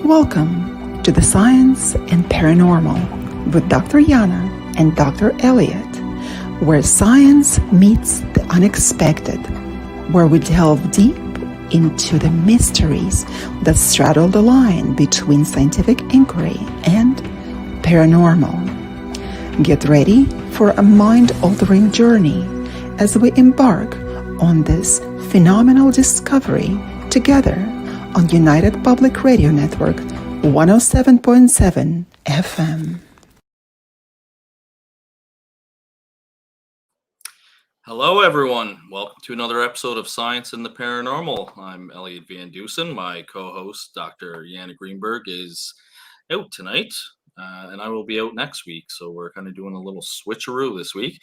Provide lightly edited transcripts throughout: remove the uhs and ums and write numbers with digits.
Welcome to the Science and Paranormal with Dr. Yana and Dr. Elliot, where science meets the unexpected, where we delve deep into the mysteries that straddle the line between scientific inquiry and paranormal. Get ready for a mind-altering journey as we embark on this phenomenal discovery together on United Public Radio Network 107.7 FM. Hello, everyone. Welcome to another episode of Science and the Paranormal. I'm Elliot Van Dusen. My co-host, Dr. Yana Greenberg, is out tonight, and I will be out next week. So we're kind of doing a little switcheroo this week.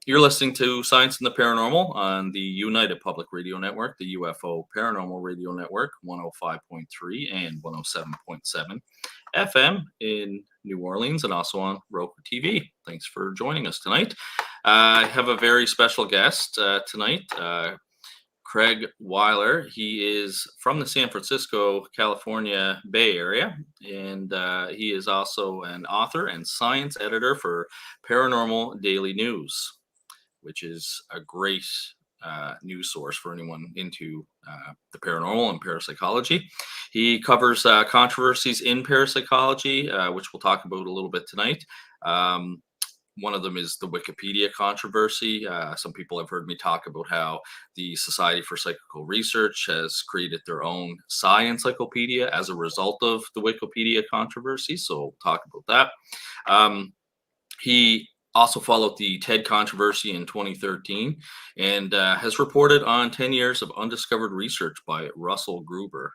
You're listening to Science and the Paranormal on the United Public Radio Network, the UFO Paranormal Radio Network, 105.3 and 107.7 FM in New Orleans, and also on Roku TV. Thanks for joining us tonight. I have a very special guest tonight, Craig Weiler. He is from the San Francisco, California Bay Area, and he is also an author and science editor for Paranormal Daily News, which is a great news source for anyone into the paranormal and parapsychology. He covers controversies in parapsychology, which we'll talk about a little bit tonight. One of them is the Wikipedia controversy. Some people have heard me talk about how the Society for Psychical Research has created their own Psi encyclopedia as a result of the Wikipedia controversy. So we'll talk about that. He also followed the TED controversy in 2013 and has reported on 10 years of undiscovered research by Russell Gruber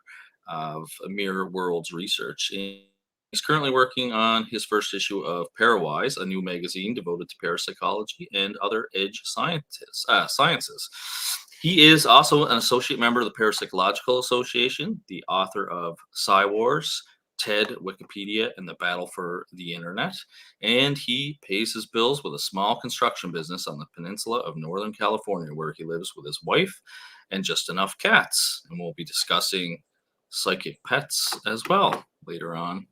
of Mirror Worlds Research. He's currently working on his first issue of Parawise, a new magazine devoted to parapsychology and other edge sciences. He is also an associate member of the Parapsychological Association, the author of Psi Wars, TED, Wikipedia, and the Battle for the Internet. And he pays his bills with a small construction business on the peninsula of Northern California, where he lives with his wife and just enough cats. And we'll be discussing psychic pets as well later on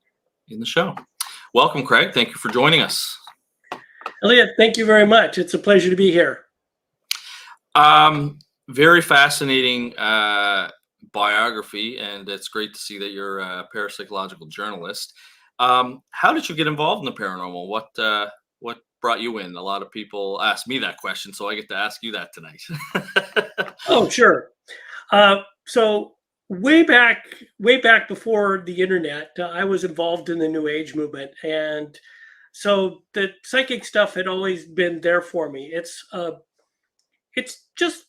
in the show. Welcome, Craig. Thank you for joining us. Elliot, thank you very much. It's a pleasure to be here. Very fascinating biography, and it's great to see that you're a parapsychological journalist. How did you get involved in the paranormal? What brought you in? A lot of people ask me that question, so I get to ask you that tonight. Oh, sure. So way back before the internet, I was involved in the New Age movement, and so the psychic stuff had always been there for me. It's just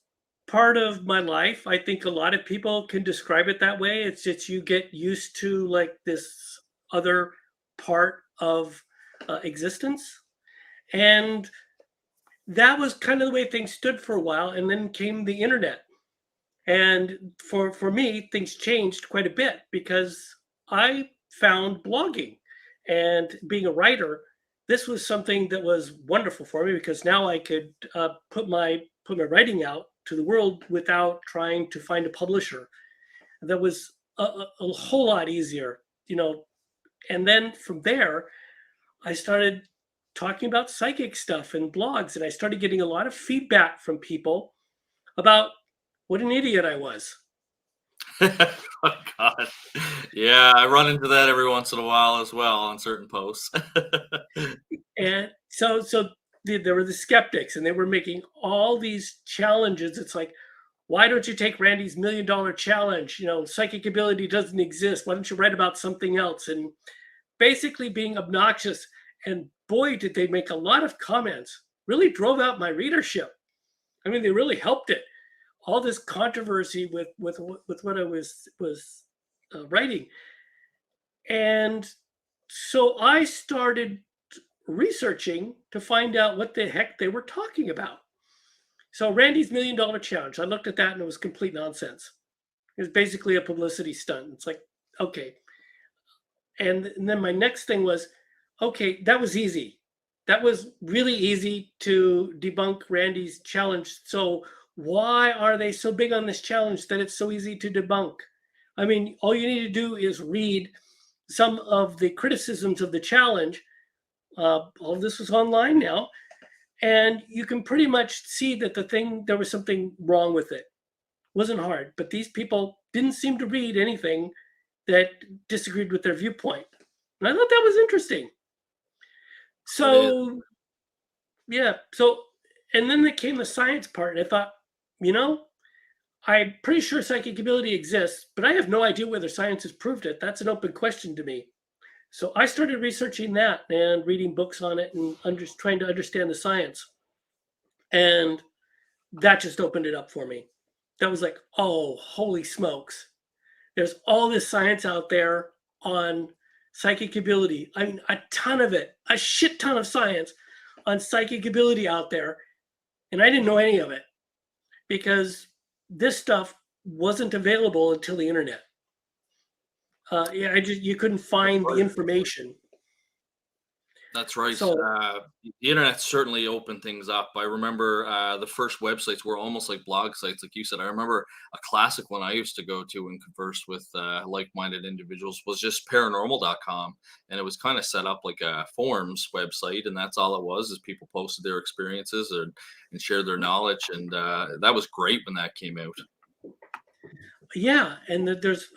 part of my life. I think a lot of people can describe it that way. It's just you get used to like this other part of existence, and that was kind of the way things stood for a while. And then came the internet. And for me, things changed quite a bit because I found blogging and being a writer. This was something that was wonderful for me because now I could put my writing out to the world without trying to find a publisher. That was a whole lot easier, you know. And then from there, I started talking about psychic stuff and blogs, and I started getting a lot of feedback from people about what an idiot I was. Oh, God. Yeah, I run into that every once in a while as well on certain posts. And so there were the skeptics, and they were making all these challenges. It's like, why don't you take Randy's $1 million challenge? You know, psychic ability doesn't exist. Why don't you write about something else? And basically being obnoxious. And boy, did they make a lot of comments. Really drove out my readership. I mean, they really helped it. All this controversy with what I was writing. And so I started researching to find out what the heck they were talking about. So Randy's $1 million challenge, I looked at that and it was complete nonsense. It was basically a publicity stunt. It's like, okay. And then my next thing was, okay, that was easy. That was really easy to debunk Randy's challenge. So why are they so big on this challenge that it's so easy to debunk? I mean, all you need to do is read some of the criticisms of the challenge. All this is online now, and you can pretty much see that there was something wrong with it. It wasn't hard, but these people didn't seem to read anything that disagreed with their viewpoint. And I thought that was interesting. So, yeah. So, and then there came the science part, and I thought, I'm pretty sure psychic ability exists, but I have no idea whether science has proved it. That's an open question to me. So I started researching that and reading books on it and trying to understand the science. And that just opened it up for me. That was like, oh, holy smokes. There's all this science out there on psychic ability. I mean, a ton of it, a shit ton of science on psychic ability out there. And I didn't know any of it because this stuff wasn't available until the internet. You couldn't find the information. That's right. So, the internet certainly opened things up. I remember the first websites were almost like blog sites, like you said. I remember a classic one I used to go to and converse with like-minded individuals was just paranormal.com. And it was kind of set up like a forums website. And that's all it was, is people posted their experiences and shared their knowledge. And that was great when that came out. Yeah. And there's...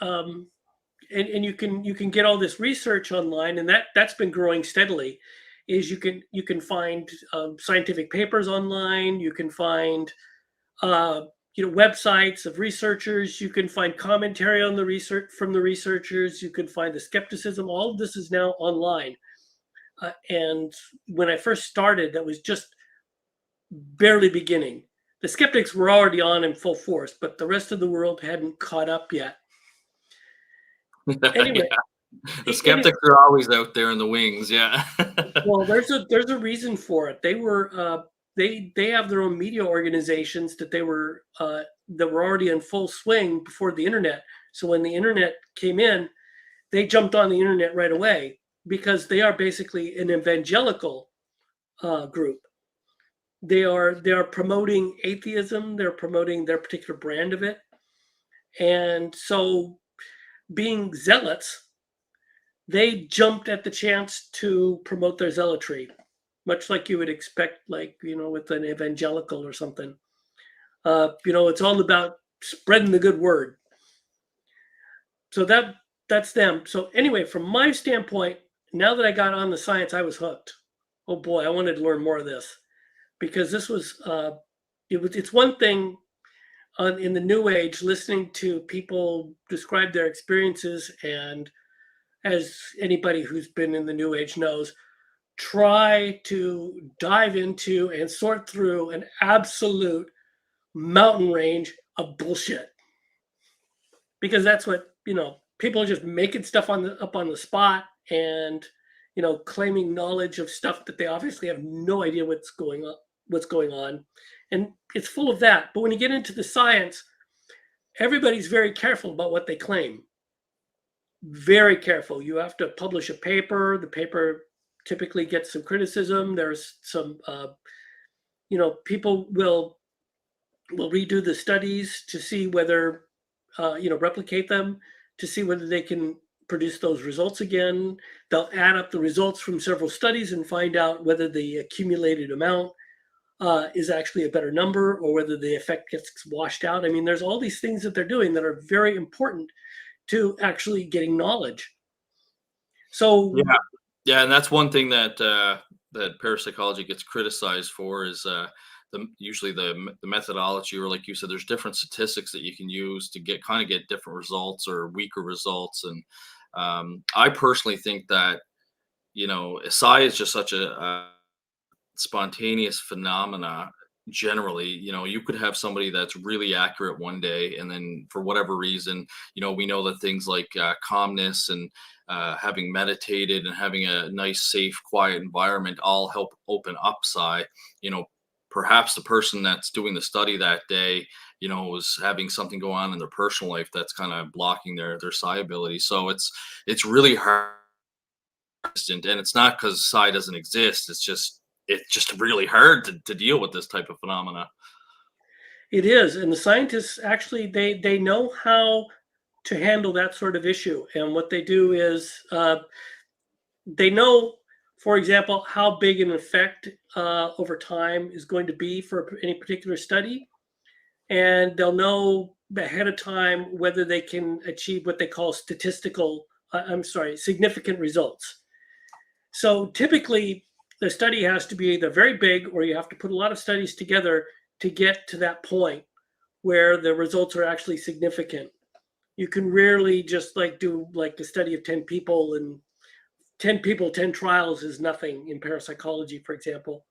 And you can get all this research online, and that's been growing steadily. Is you can find scientific papers online. You can find websites of researchers. You can find commentary on the research from the researchers. You can find the skepticism. All of this is now online. And when I first started, that was just barely beginning. The skeptics were already on in full force, but the rest of the world hadn't caught up yet. Anyway, the skeptics are always out there in the wings. Yeah. Well, there's a reason for it. They were they have their own media organizations that were already in full swing before the internet. So when the internet came in, they jumped on the internet right away because they are basically an evangelical group. They are promoting atheism. They're promoting their particular brand of it, and so, being zealots, they jumped at the chance to promote their zealotry, much like you would expect, like, with an evangelical or something. It's all about spreading the good word. So that's them. So anyway, from my standpoint, now that I got on the science, I was hooked. Oh boy, I wanted to learn more of this because this was, it's one thing in the New Age, listening to people describe their experiences, and as anybody who's been in the New Age knows, try to dive into and sort through an absolute mountain range of bullshit. Because that's what, people are just making stuff up on the spot and, claiming knowledge of stuff that they obviously have no idea what's going on. And it's full of that. But when you get into the science, everybody's very careful about what they claim. Very careful. You have to publish a paper. The paper typically gets some criticism. There's some, people will redo the studies to see whether, replicate them to see whether they can produce those results again. They'll add up the results from several studies and find out whether the accumulated amount is actually a better number or whether the effect gets washed out. I mean, there's all these things that they're doing that are very important to actually getting knowledge. So yeah, and that's one thing that that parapsychology gets criticized for is usually the methodology, or like you said, there's different statistics that you can use to get different results or weaker results. And I personally think that Psi is just such a spontaneous phenomena. Generally, you could have somebody that's really accurate one day, and then for whatever reason, we know that things like calmness and having meditated and having a nice, safe, quiet environment all help open up Psi. Perhaps the person that's doing the study that day, was having something go on in their personal life that's kind of blocking their Psi ability. So it's really hard, and it's not because Psi doesn't exist. It's just really hard to deal with this type of phenomena. It is, and the scientists actually they know how to handle that sort of issue. And what they do is they know, for example, how big an effect over time is going to be for any particular study. And they'll know ahead of time whether they can achieve what they call significant results. So typically, the study has to be either very big, or you have to put a lot of studies together to get to that point where the results are actually significant. You can rarely just do a study of 10 people, and 10 people, 10 trials is nothing in parapsychology, for example.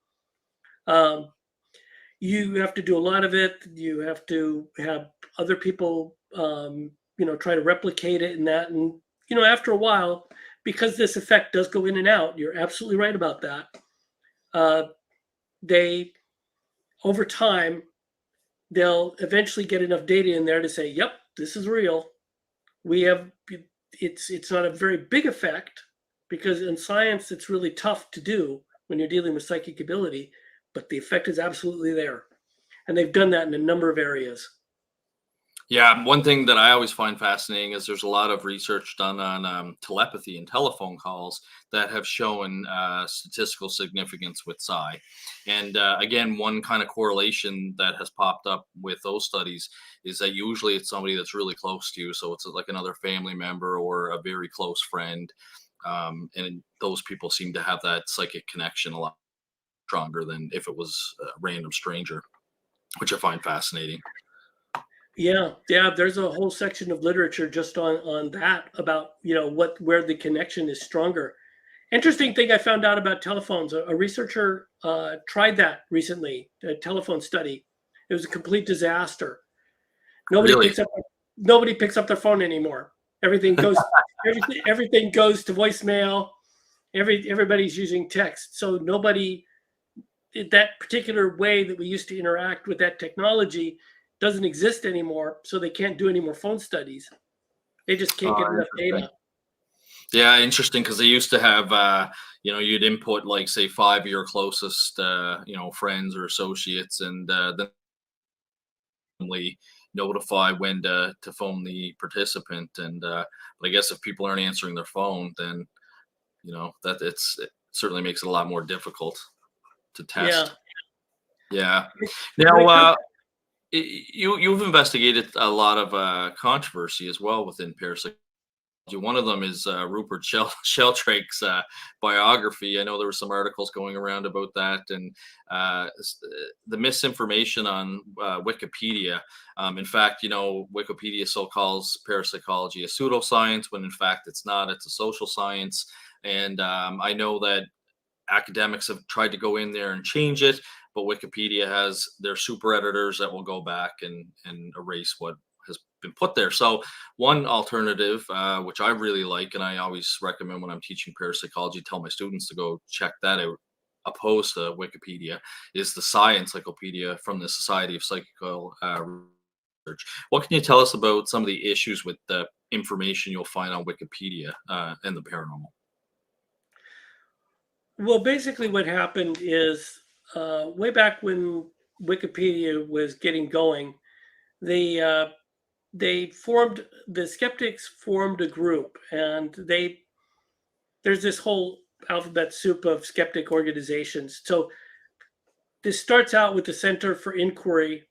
You have to do a lot of it. You have to have other people, try to replicate it and that. And, after a while, because this effect does go in and out, you're absolutely right about that. Over time, they'll eventually get enough data in there to say, yep, this is real. It's not a very big effect, because in science, it's really tough to do when you're dealing with psychic ability, but the effect is absolutely there. And they've done that in a number of areas. Yeah, one thing that I always find fascinating is there's a lot of research done on telepathy and telephone calls that have shown statistical significance with psi. And again, one kind of correlation that has popped up with those studies is that usually it's somebody that's really close to you. So it's like another family member or a very close friend. And those people seem to have that psychic connection a lot stronger than if it was a random stranger, which I find fascinating. Yeah, there's a whole section of literature just on that, about where the connection is stronger. Interesting thing I found out about telephones. A researcher tried that recently, a telephone study. It was a complete disaster. Nobody picks up their phone anymore. Everything goes everything goes to voicemail. Everybody's using text. So nobody, that particular way that we used to interact with that technology doesn't exist anymore, so they can't do any more phone studies. They just can't get enough data. Yeah, interesting, because they used to have, you'd input like say 5 of your closest, friends or associates, and then notify when to phone the participant. And but I guess if people aren't answering their phone, then that it certainly makes it a lot more difficult to test. Yeah. Now, you've investigated a lot of controversy as well within parapsychology. One of them is Rupert Sheldrake's biography. I know there were some articles going around about that, and the misinformation on Wikipedia. In fact, Wikipedia so calls parapsychology a pseudoscience, when in fact it's not. It's a social science. And I know that academics have tried to go in there and change it, but Wikipedia has their super editors that will go back and erase what has been put there. So one alternative, which I really like, and I always recommend when I'm teaching parapsychology, tell my students to go check that out, opposed to Wikipedia, is the Psi Encyclopedia from the Society of Psychical Research. What can you tell us about some of the issues with the information you'll find on Wikipedia and the paranormal? Well, basically what happened is, way back when Wikipedia was getting going, the skeptics formed a group, and there's this whole alphabet soup of skeptic organizations. So this starts out with the Center for Inquiry,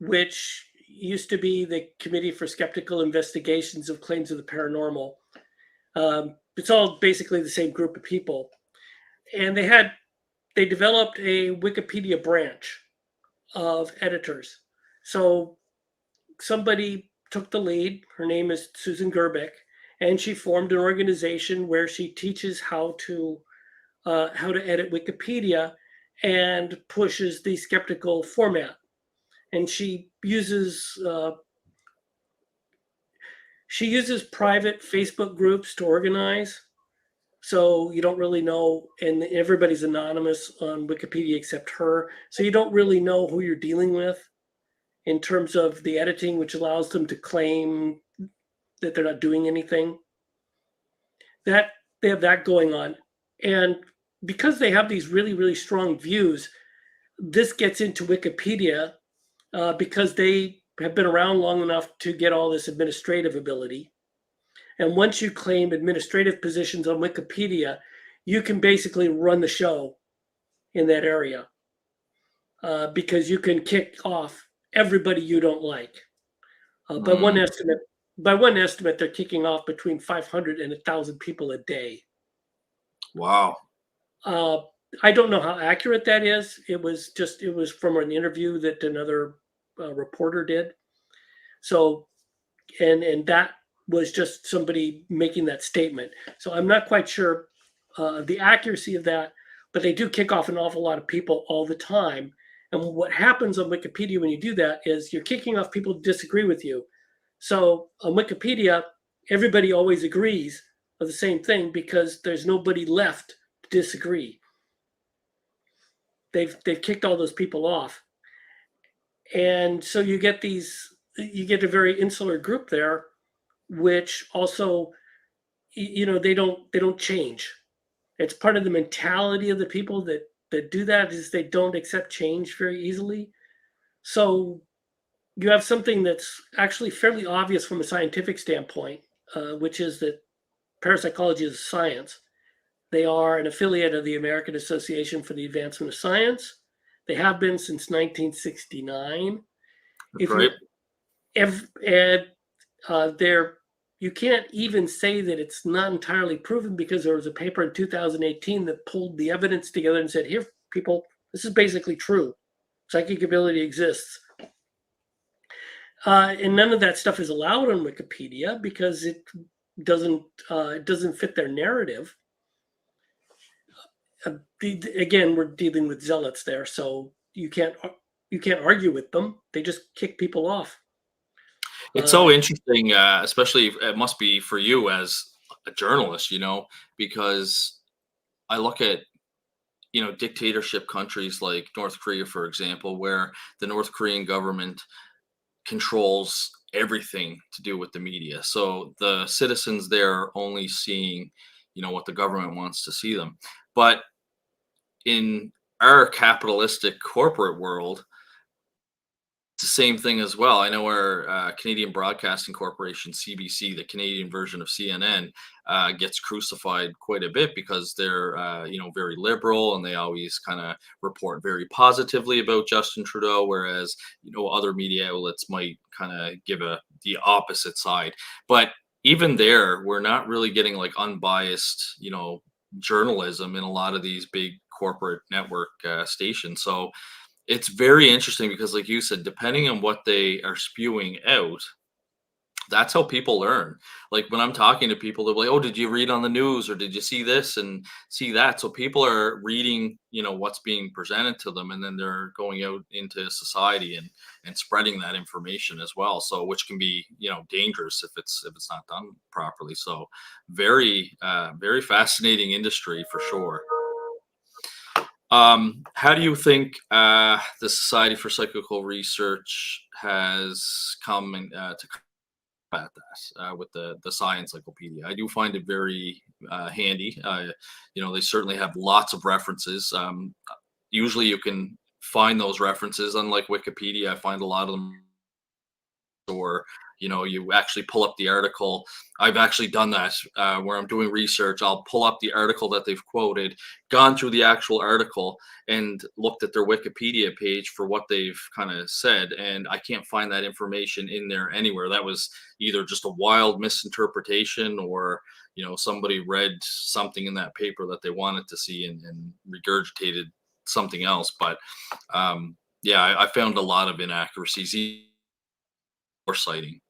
which used to be the Committee for Skeptical Investigations of Claims of the Paranormal. It's all basically the same group of people. And they developed a Wikipedia branch of editors. So somebody took the lead. Her name is Susan Gerbic, and she formed an organization where she teaches how to edit Wikipedia and pushes the skeptical format. And she uses private Facebook groups to organize. So you don't really know, and everybody's anonymous on Wikipedia except her. So you don't really know who you're dealing with in terms of the editing, which allows them to claim that they're not doing anything. That they have that going on. And because they have these really, really strong views, this gets into Wikipedia because they have been around long enough to get all this administrative ability. And once you claim administrative positions on Wikipedia, you can basically run the show in that area because you can kick off everybody you don't like. By one estimate, they're kicking off between 500 and 1,000 people a day. Wow. I don't know how accurate that is. It was from an interview that another reporter did. So, and that was just somebody making that statement. So I'm not quite sure the accuracy of that, but they do kick off an awful lot of people all the time. And what happens on Wikipedia when you do that is you're kicking off people who disagree with you. So on Wikipedia, everybody always agrees of the same thing because there's nobody left to disagree. They've kicked all those people off. And so you get a very insular group there, which also, they don't change. It's part of the mentality of the people that do that is they don't accept change very easily. So you have something that's actually fairly obvious from a scientific standpoint, which is that parapsychology is a science. They are an affiliate of the American Association for the Advancement of Science. They have been since 1969. That's right. You can't even say that it's not entirely proven because there was a paper in 2018 that pulled the evidence together and said, here, people, this is basically true. Psychic ability exists. And none of that stuff is allowed on Wikipedia because it doesn't fit their narrative. Again, we're dealing with zealots there, so you can't argue with them. They just kick people off. It's so interesting, especially it must be for you as a journalist, because I look at, dictatorship countries like North Korea, for example, where the North Korean government controls everything to do with the media. So the citizens there are only seeing, what the government wants to see them. But in our capitalistic corporate world, it's the same thing as well. I know our Canadian Broadcasting Corporation, CBC, the Canadian version of CNN, gets crucified quite a bit because they're, very liberal and they always kind of report very positively about Justin Trudeau, whereas, other media outlets might kind of give the opposite side. But even there, we're not really getting like unbiased, journalism in a lot of these big corporate network stations. So it's very interesting because, like you said, depending on what they are spewing out, that's how people learn. Like when I'm talking to people, they're like, "Oh, did you read on the news or did you see this and see that?" So people are reading, what's being presented to them, and then they're going out into society and spreading that information as well. So which can be, dangerous if it's not done properly. So very, very fascinating industry for sure. How do you think the Society for Psychical Research has come to combat that with the Psi Encyclopedia? I do find it very handy. They certainly have lots of references. Usually you can find those references, unlike Wikipedia. I find a lot of them, or you actually pull up the article. I've actually done that where I'm doing research. I'll pull up the article that they've quoted, gone through the actual article and looked at their Wikipedia page for what they've kind of said, and I can't find that information in there anywhere. That was either just a wild misinterpretation or somebody read something in that paper that they wanted to see and regurgitated something else. But I found a lot of inaccuracies or citing.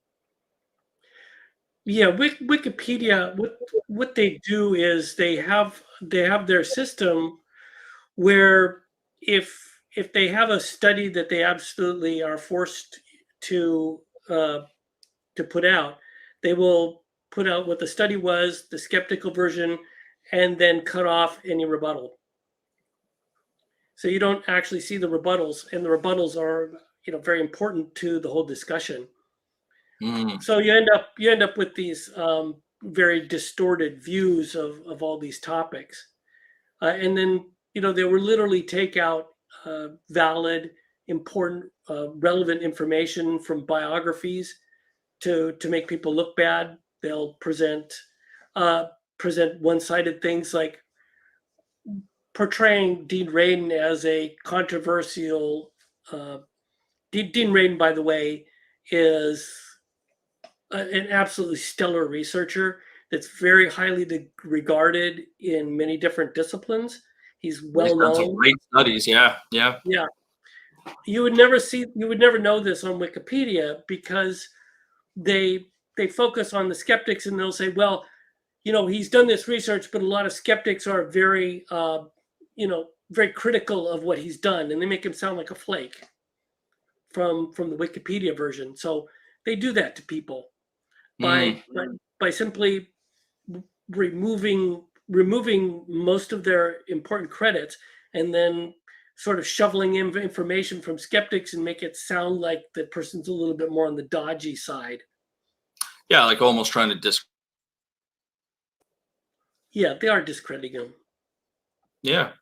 Yeah, Wikipedia. What they do is they have their system where if they have a study that they absolutely are forced to put out, they will put out what the study was, the skeptical version, and then cut off any rebuttal. So you don't actually see the rebuttals, and the rebuttals are very important to the whole discussion. So you end up with these very distorted views of all these topics, and then they will literally take out valid, important, relevant information from biographies to make people look bad. They'll present one-sided things like portraying Dean Radin as a controversial. Dean Radin, by the way, is an absolutely stellar researcher that's very highly regarded in many different disciplines. He's well known. Some great studies, yeah. You would never know this on Wikipedia because they focus on the skeptics, and they'll say, well, he's done this research, but a lot of skeptics are very very critical of what he's done, and they make him sound like a flake from the Wikipedia version. So they do that to people by simply removing most of their important credits, and then sort of shoveling in information from skeptics and make it sound like the person's a little bit more on the dodgy side. Yeah, like almost trying to Yeah, they are discrediting him. Yeah.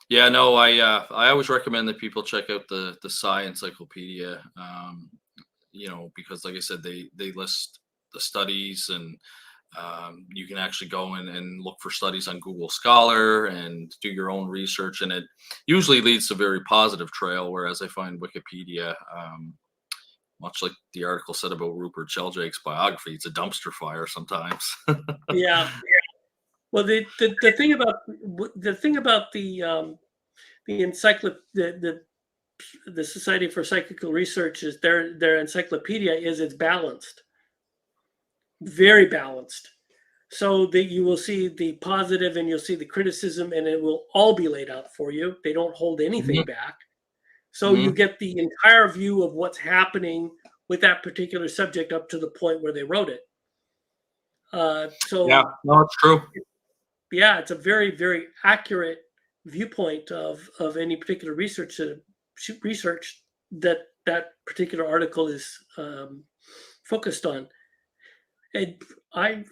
Yeah, no, I always recommend that people check out the Psi Encyclopedia, because like I said, they list the studies, and you can actually go in and look for studies on Google Scholar and do your own research, and it usually leads to a very positive trail, whereas I find Wikipedia, much like the article said about Rupert Sheldrake's biography, it's a dumpster fire sometimes. Yeah. Well, the thing about the Society for Psychical Research is their encyclopedia is it's balanced, very balanced, so that you will see the positive and you'll see the criticism, and it will all be laid out for you. They don't hold anything back, so you get the entire view of what's happening with that particular subject up to the point where they wrote it. So yeah, no, it's true. Yeah, it's a very, very accurate viewpoint of any particular research that particular article is focused on. And I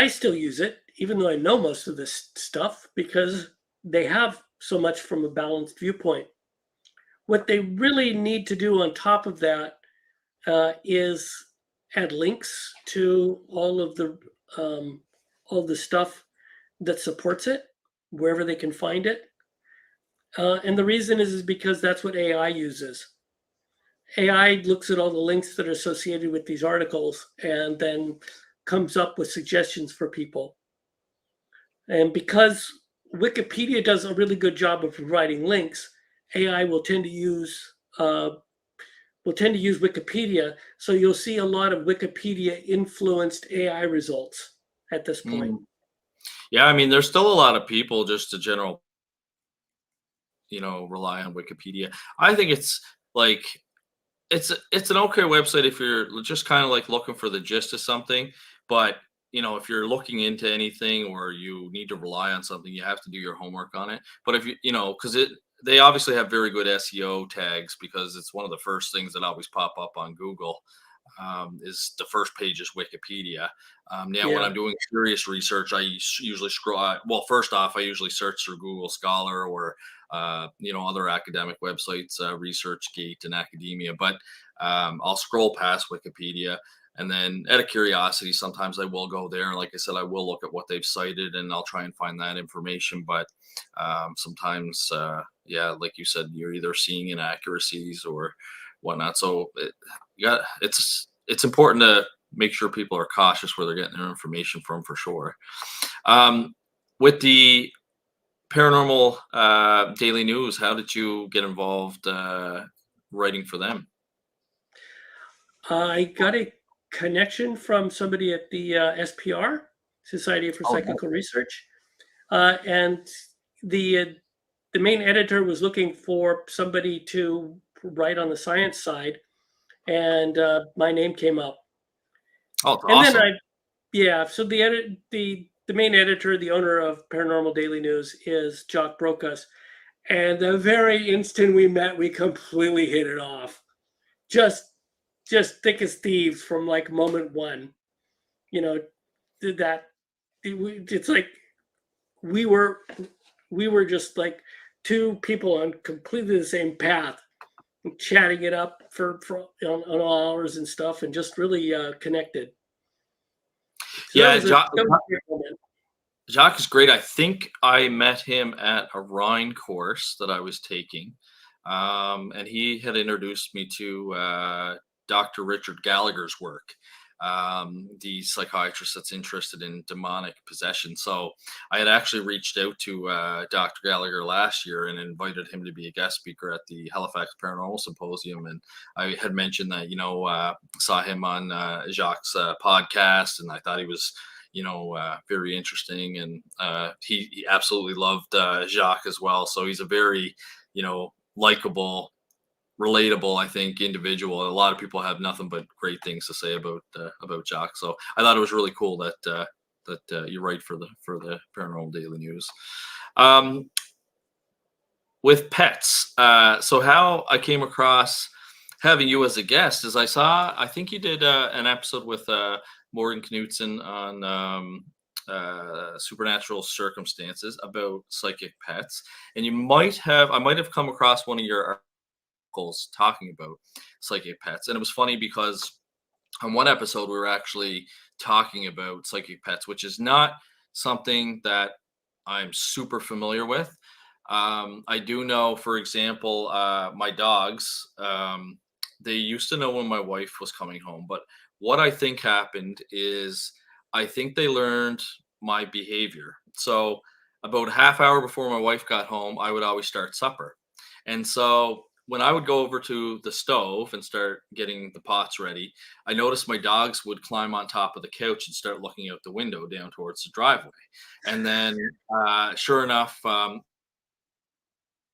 still use it, even though I know most of this stuff, because they have so much from a balanced viewpoint. What they really need to do on top of that is add links to all the stuff that supports it wherever they can find it. And the reason is because that's what AI uses. AI looks at all the links that are associated with these articles and then comes up with suggestions for people. And because Wikipedia does a really good job of providing links, AI will tend to use Wikipedia. So you'll see a lot of Wikipedia influenced AI results at this point. Yeah, I mean, there's still a lot of people just to general, rely on Wikipedia. I think it's like it's an okay website if you're just kind of like looking for the gist of something, but if you're looking into anything or you need to rely on something, you have to do your homework on it. But if because they obviously have very good SEO tags, because it's one of the first things that always pop up on Google. Is the first page is Wikipedia. When I'm doing serious research, I usually scroll. Well, first off, I usually search through Google Scholar or other academic websites, ResearchGate and Academia. But I'll scroll past Wikipedia, and then out of curiosity, sometimes I will go there. And like I said, I will look at what they've cited, and I'll try and find that information. But sometimes, like you said, you're either seeing inaccuracies or whatnot. So it's important to make sure people are cautious where they're getting their information from, for sure. With the Paranormal Daily News, how did you get involved writing for them? I got a connection from somebody at the SPR, Society for Psychical Research, and the main editor was looking for somebody to write on the science side, and my name came up. Oh, awesome. And then so the main editor, the owner of Paranormal Daily News, is Jock Brokus, and the very instant we met, we completely hit it off. Just thick as thieves from like moment one. It's like we were just like two people on completely the same path chatting it up for on all hours and stuff, and just really connected. So Yeah, that was a great moment. Jacques is great. I think I met him at a Rhine course that I was taking, and he had introduced me to Dr. Richard Gallagher's work, the psychiatrist that's interested in demonic possession. So I had actually reached out to Dr. Gallagher last year and invited him to be a guest speaker at the Halifax Paranormal Symposium. And I had mentioned that, saw him on Jacques' podcast, and I thought he was very interesting, and he absolutely loved Jacques as well. So he's a very, likable, relatable, I think, individual. A lot of people have nothing but great things to say about Jacques. So I thought it was really cool that you write for the Paranormal Daily News. With pets, so how I came across having you as a guest is I think you did an episode with Morgan Knudsen on supernatural circumstances about psychic pets, and I might have come across one of your articles talking about psychic pets. And it was funny because on one episode we were actually talking about psychic pets, which is not something that I'm super familiar with. I do know, for example, my dogs, they used to know when my wife was coming home, but what I think happened is I think they learned my behavior. So about a half hour before my wife got home, I would always start supper. And so when I would go over to the stove and start getting the pots ready, I noticed my dogs would climb on top of the couch and start looking out the window down towards the driveway. And then, sure enough,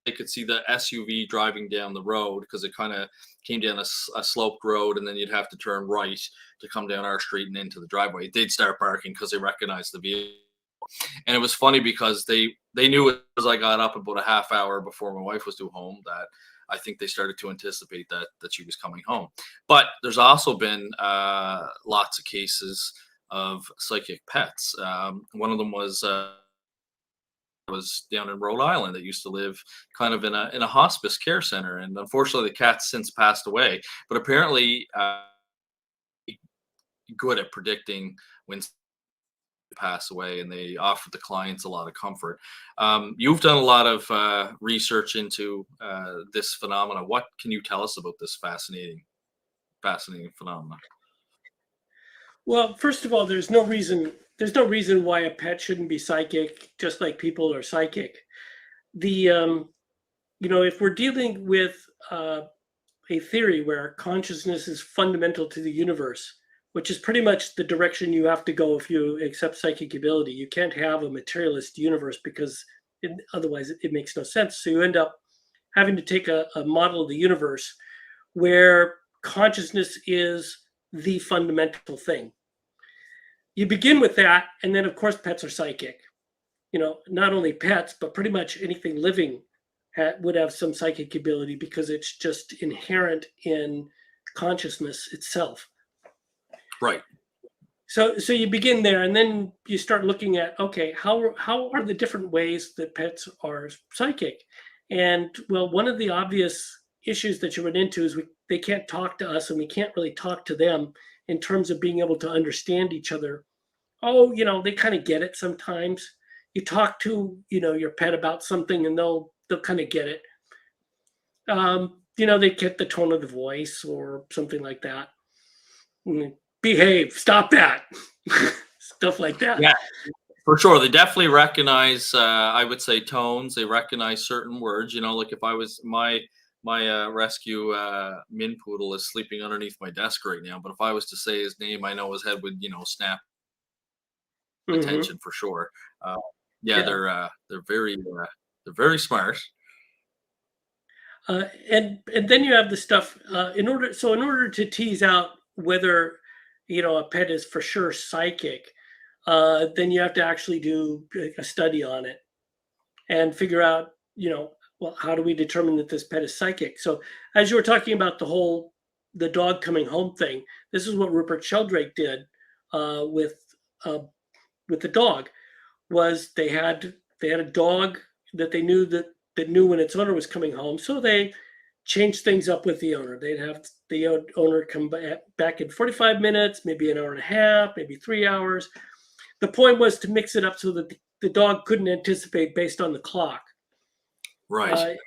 they could see the SUV driving down the road because it kind of came down a sloped road, and then you'd have to turn right to come down our street and into the driveway. They'd start barking because they recognized the vehicle. And it was funny because they knew as I got up about a half hour before my wife was due home that I think they started to anticipate that she was coming home. But there's also been lots of cases of psychic pets. One of them was down in Rhode Island that used to live kind of in a hospice care center, and unfortunately the cat's since passed away. But apparently, good at predicting when pass away, and they offer the clients a lot of comfort. You've done a lot of research into this phenomena. What can you tell us about this fascinating phenomena? Well, first of all, there's no reason why a pet shouldn't be psychic, just like people are psychic. If we're dealing with a theory where consciousness is fundamental to the universe, which is pretty much the direction you have to go if you accept psychic ability. You can't have a materialist universe because otherwise it makes no sense. So you end up having to take a model of the universe where consciousness is the fundamental thing. You begin with that, and then of course pets are psychic. Not only pets, but pretty much anything living would have some psychic ability because it's just inherent in consciousness itself. Right. So you begin there, and then you start looking at, okay, how are the different ways that pets are psychic? And well, one of the obvious issues that you run into is they can't talk to us, and we can't really talk to them in terms of being able to understand each other. Oh, they kind of get it sometimes. You talk to, your pet about something, and they'll kind of get it. They get the tone of the voice or something like that. Behave, stop that. Stuff like that. Yeah, for sure. They definitely recognize, I would say, tones. They recognize certain words. Like if I was my rescue Min Poodle is sleeping underneath my desk right now, but if I was to say his name, I know his head would snap attention for sure. Yeah. They're very smart. And then you have the stuff in order to tease out whether a pet is for sure psychic, then you have to actually do a study on it and figure out, well, how do we determine that this pet is psychic? So as you were talking about the dog coming home thing, this is what Rupert Sheldrake did with the dog. Was they had a dog that they knew that knew when its owner was coming home, so they change things up with the owner. They'd have the owner come back in 45 minutes, maybe an hour and a half, maybe 3 hours. The point was to mix it up so that the dog couldn't anticipate based on the clock. Right.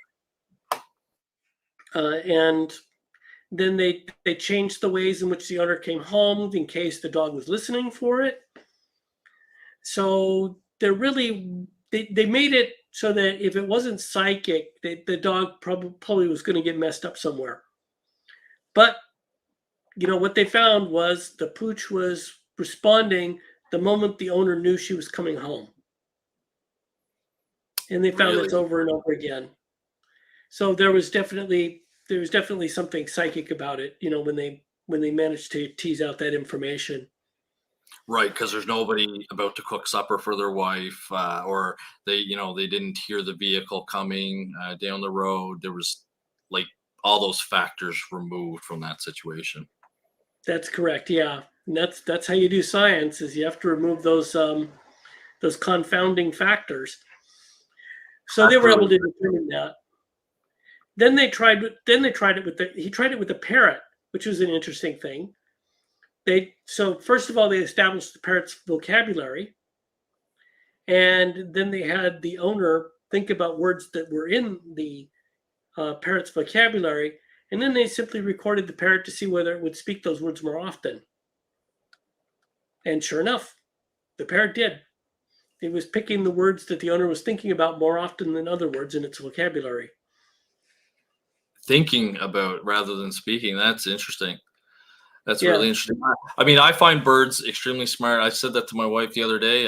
And then they changed the ways in which the owner came home in case the dog was listening for it. So they made it so that if it wasn't psychic, the dog probably was going to get messed up somewhere. But what they found was the pooch was responding the moment the owner knew she was coming home. And they found this over and over again. So there was definitely something psychic about it, when they managed to tease out that information. Right, because there's nobody about to cook supper for their wife, or they didn't hear the vehicle coming down the road. There was like all those factors removed from that situation. That's correct. Yeah, and that's how you do science. Is you have to remove those confounding factors. So they were able to determine that. Then he tried it with the parrot, which was an interesting thing. So first of all, they established the parrot's vocabulary, and then they had the owner think about words that were in the parrot's vocabulary, and then they simply recorded the parrot to see whether it would speak those words more often. And sure enough, the parrot did. It was picking the words that the owner was thinking about more often than other words in its vocabulary. Thinking about rather than speaking. That's interesting. That's really interesting. I mean, I find birds extremely smart. I said that to my wife the other day.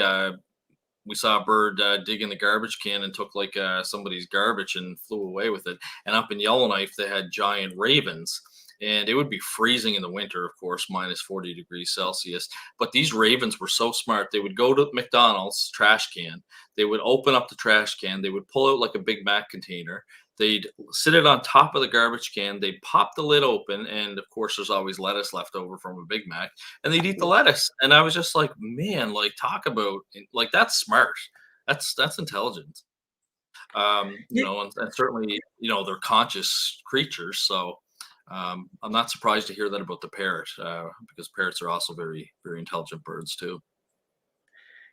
We saw a bird dig in the garbage can and took like somebody's garbage and flew away with it. And up in Yellowknife, they had giant ravens. And it would be freezing in the winter, of course, minus 40 degrees Celsius. But these ravens were so smart. They would go to McDonald's trash can. They would open up the trash can. They would pull out like a Big Mac container. They'd sit it on top of the garbage can. They'd pop the lid open. And of course, there's always lettuce left over from a Big Mac. And they'd eat the lettuce. And I was just like, man, like talk about, like, that's smart. That's intelligent. And certainly, they're conscious creatures. So I'm not surprised to hear that about the parrot, because parrots are also very, very intelligent birds too.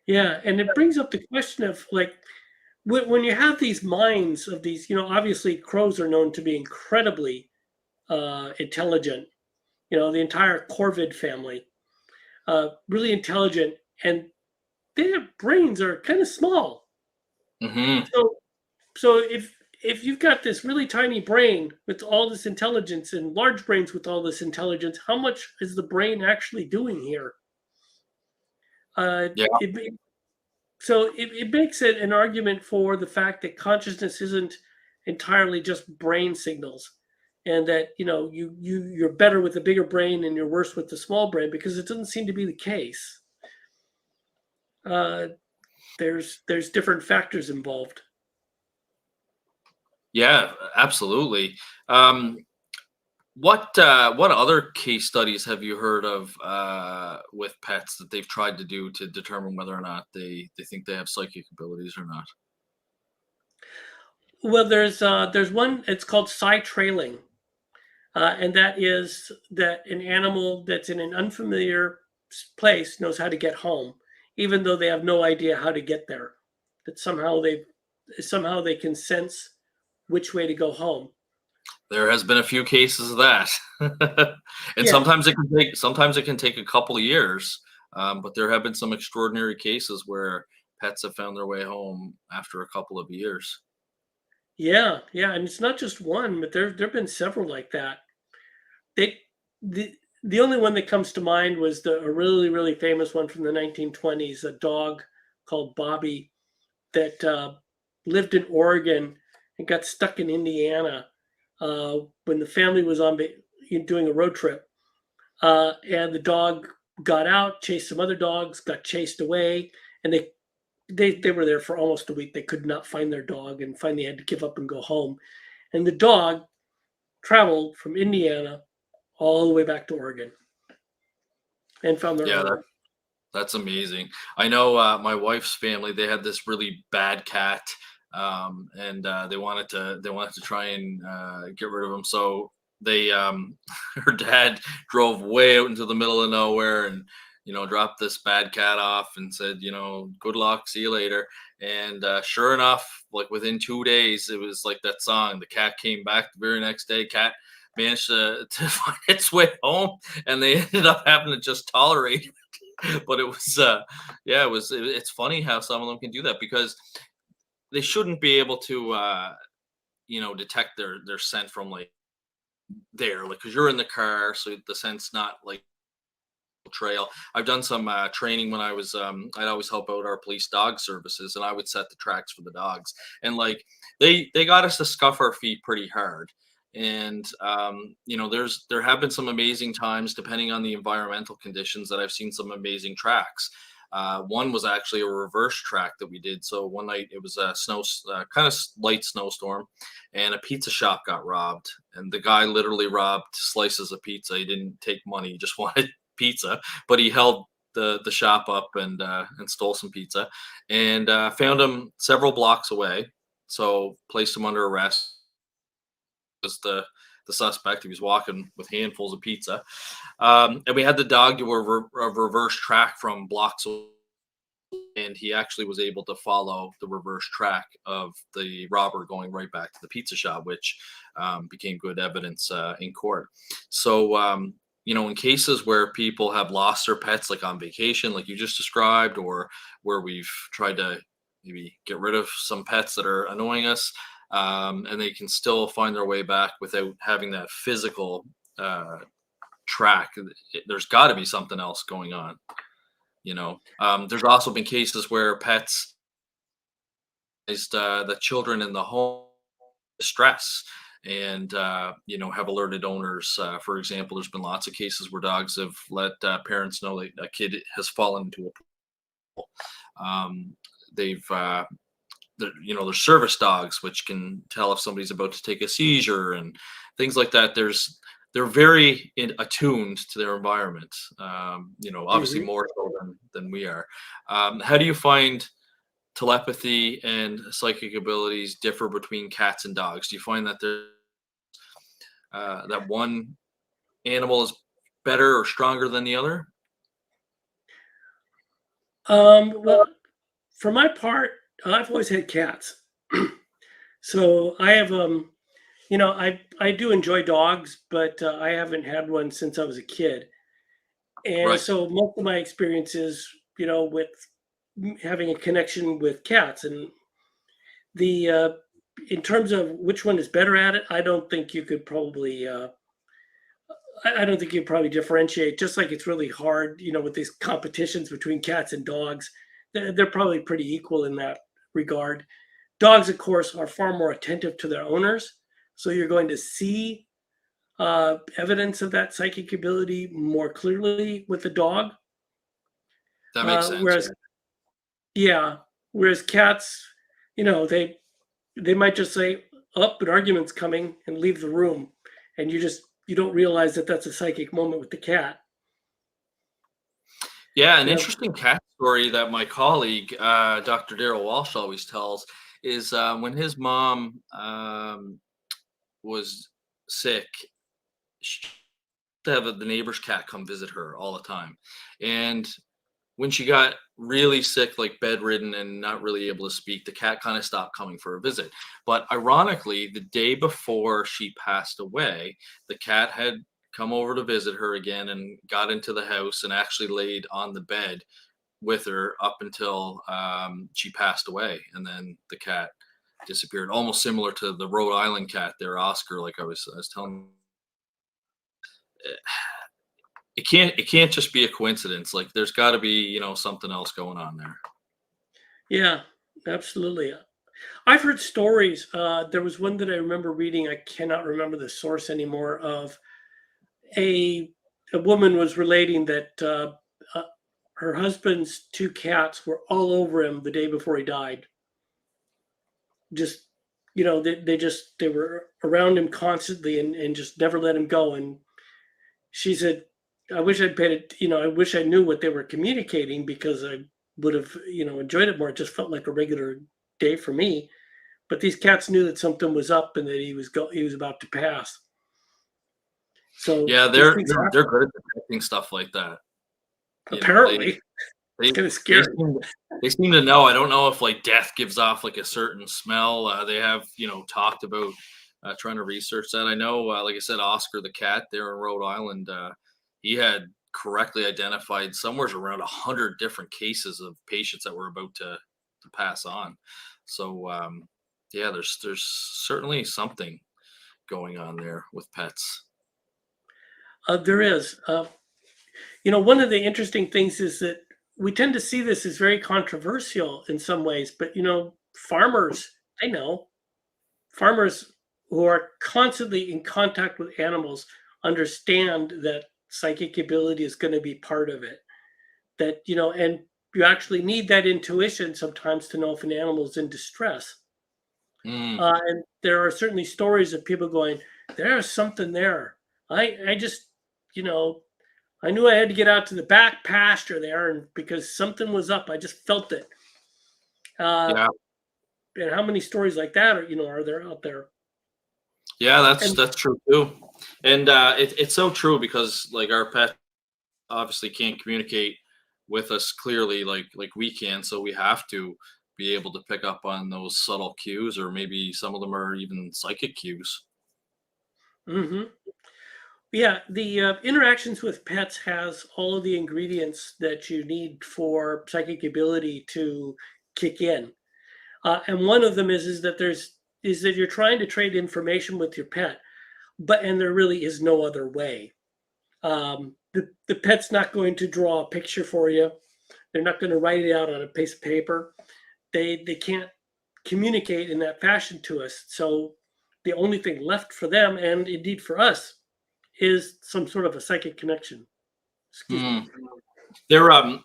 Yeah, and it brings up the question of like when you have these minds of these, obviously crows are known to be incredibly intelligent. The entire corvid family, really intelligent, and their brains are kind of small. Mm-hmm. So if you've got this really tiny brain with all this intelligence and large brains with all this intelligence, how much is the brain actually doing here? So it makes it an argument for the fact that consciousness isn't entirely just brain signals, and that you're better with the bigger brain and you're worse with the small brain, because it doesn't seem to be the case. There's different factors involved. Yeah, absolutely. What other case studies have you heard of with pets that they've tried to do to determine whether or not they think they have psychic abilities or not? Well, there's one. It's called Psi trailing, and that is that an animal that's in an unfamiliar place knows how to get home, even though they have no idea how to get there. That somehow they can sense which way to go home. There has been a few cases of that, and sometimes it can take a couple of years. But there have been some extraordinary cases where pets have found their way home after a couple of years. Yeah, and it's not just one, but there've been several like that. The only one that comes to mind was a really, really famous one from the 1920s, a dog called Bobby that lived in Oregon and got stuck in Indiana when the family was doing a road trip. And the dog got out, chased some other dogs, got chased away, and they were there for almost a week. They could not find their dog and finally had to give up and go home. And the dog traveled from Indiana all the way back to Oregon and found their home. That's amazing. I know my wife's family, they had this really bad cat and they wanted to try and get rid of him. So they her dad drove way out into the middle of nowhere and dropped this bad cat off and said, good luck, see you later. And sure enough, like within 2 days, it was like that song. The cat came back the very next day. Cat managed to find its way home, and they ended up having to just tolerate it. But it was, it's funny how some of them can do that, because they shouldn't be able to, detect their scent from like there, like, because you're in the car, so the scent's not like trail. I've done some training when I was I'd always help out our police dog services, and I would set the tracks for the dogs, and like they got us to scuff our feet pretty hard. And there have been some amazing times, depending on the environmental conditions, that I've seen some amazing tracks. One was actually a reverse track that we did. So one night it was a kind of light snowstorm, and a pizza shop got robbed, and the guy literally robbed slices of pizza. He didn't take money; he just wanted pizza, but he held the shop up and stole some pizza, and found him several blocks away. So placed him under arrest as the suspect. He was walking with handfuls of pizza, and we had the dog do a reverse track from blocks away, and he actually was able to follow the reverse track of the robber going right back to the pizza shop, which became good evidence in court. So in cases where people have lost their pets, like on vacation, like you just described, or where we've tried to maybe get rid of some pets that are annoying us, and they can still find their way back without having that physical track, there's got to be something else going on. There's also been cases where pets is the children in the home distress, and have alerted owners. For example, there's been lots of cases where dogs have let parents know that a kid has fallen into a pool. There's service dogs which can tell if somebody's about to take a seizure and things like that. They're very attuned to their environment. Obviously more so than we are. How do you find telepathy and psychic abilities differ between cats and dogs? Do you find that that one animal is better or stronger than the other? Well, for my part, I've always had cats. So I have, I do enjoy dogs, but I haven't had one since I was a kid. And Right. so most of my experiences, with having a connection with cats, and in terms of which one is better at it, I don't think you could probably, I don't think you'd probably differentiate. Just like it's really hard, with these competitions between cats and dogs, they're probably pretty equal in that regard. Dogs, of course, are far more attentive to their owners, so you're going to see evidence of that psychic ability more clearly with the dog. That makes sense. Whereas cats, they might just say, "Oh, an argument's coming," and leave the room, and you don't realize that that's a psychic moment with the cat. Yeah, an Yeah. interesting cat story that my colleague, Dr. Daryl Walsh, always tells is when his mom was sick, she used to have the neighbor's cat come visit her all the time. And when she got really sick, like bedridden and not really able to speak, the cat kind of stopped coming for a visit. But ironically, the day before she passed away, the cat had come over to visit her again and got into the house and actually laid on the bed with her up until she passed away. And then the cat disappeared, almost similar to the Rhode Island cat there, Oscar, like I was telling you. It can't just be a coincidence. Like there's got to be, something else going on there. Yeah, absolutely. I've heard stories. There was one that I remember reading. I cannot remember the source anymore. Of a woman was relating that her husband's two cats were all over him the day before he died. Just, they were around him constantly and just never let him go. And she said, I wish I'd paid it, I wish I knew what they were communicating, because I would have, enjoyed it more. It just felt like a regular day for me. but these cats knew that something was up and that he was about to pass. So yeah, these they're things they're, happen. they're good at detecting stuff like that. You know, Apparently, they it's kind of they scary. they seem to know. I don't know if like death gives off like a certain smell. They have talked about trying to research that. I know, like I said, Oscar the cat there in Rhode Island, he had correctly identified somewhere around 100 different cases of patients that were about to pass on. So yeah, there's certainly something going on there with pets. There is. One of the interesting things is that we tend to see this as very controversial in some ways, but farmers, they know. Farmers who are constantly in contact with animals understand that psychic ability is going to be part of it. That, and you actually need that intuition sometimes to know if an animal is in distress. Mm, And there are certainly stories of people going, there's something there. I just, I knew I had to get out to the back pasture there, and because something was up, I just felt it. yeah. And how many stories like that are there out there? Yeah, that's And that's true too, and it's so true because like our pet obviously can't communicate with us clearly like we can, so we have to be able to pick up on those subtle cues, or maybe some of them are even psychic cues. hmm yeah, the interactions with pets has all of the ingredients that you need for psychic ability to kick in. And one of them is that you're trying to trade information with your pet, and there really is no other way. The pet's not going to draw a picture for you. They're not going to write it out on a piece of paper. They can't communicate in that fashion to us. So the only thing left for them, and indeed for us, is some sort of a psychic connection. Excuse me. Mm.